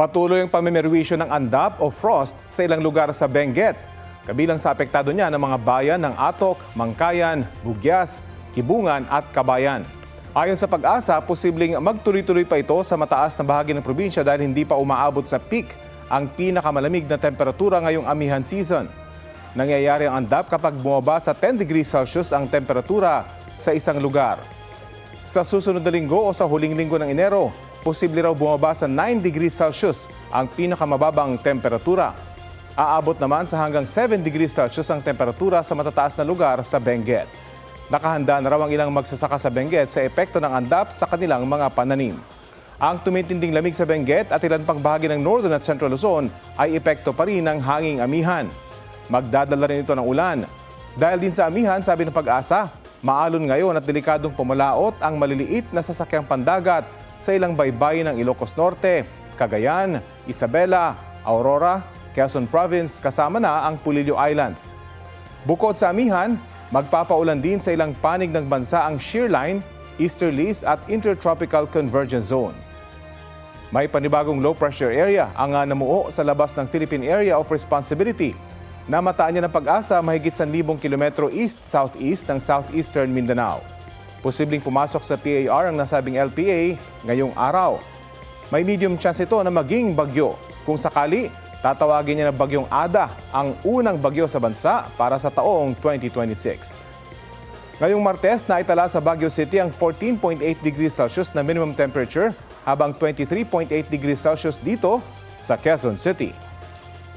Patuloy ang pamimerwisyo ng andap o frost sa ilang lugar sa Benguet. Kabilang sa apektado niya ng mga bayan ng Atok, Mangkayan, Bugyas, Kibungan at Kabayan. Ayon sa Pag-asa, posibleng magtuloy-tuloy pa ito sa mataas na bahagi ng probinsya dahil hindi pa umaabot sa peak ang pinakamalamig na temperatura ngayong amihan season. Nangyayari ang andap kapag bumaba sa 10 degrees Celsius ang temperatura sa isang lugar. Sa susunod na linggo o sa huling linggo ng Enero, posible raw bumaba sa 9 degrees Celsius ang pinakamababang temperatura. Aabot naman sa hanggang 7 degrees Celsius ang temperatura sa matataas na lugar sa Benguet. Nakahanda na raw ang ilang magsasaka sa Benguet sa epekto ng andap sa kanilang mga pananim. Ang tumitinding lamig sa Benguet at ilan pang bahagi ng Northern at Central Luzon ay epekto pa rin ng hanging amihan. Magdadala rin ito ng ulan. Dahil din sa amihan, sabi ng Pag-asa, maalon ngayon at delikadong pumalaot ang maliliit na sasakyang pandagat sa ilang baybayin ng Ilocos Norte, Cagayan, Isabela, Aurora, Quezon Province kasama na ang Pulilio Islands. Bukod sa amihan, magpapaulan din sa ilang panig ng bansa ang shear line, easterlies at intertropical convergence zone. May panibagong low pressure area ang namuo sa labas ng Philippine Area of Responsibility. Namataan niya ng Pag-asa mahigit 1,000 kilometro east-southeast ng southeastern Mindanao. Posibleng pumasok sa PAR ang nasabing LPA ngayong araw. May medium chance ito na maging bagyo. Kung sakali, tatawagin niya na bagyong Ada, ang unang bagyo sa bansa para sa taong 2026. Ngayong Martes, naitala sa Baguio City ang 14.8 degrees Celsius na minimum temperature habang 23.8 degrees Celsius dito sa Quezon City.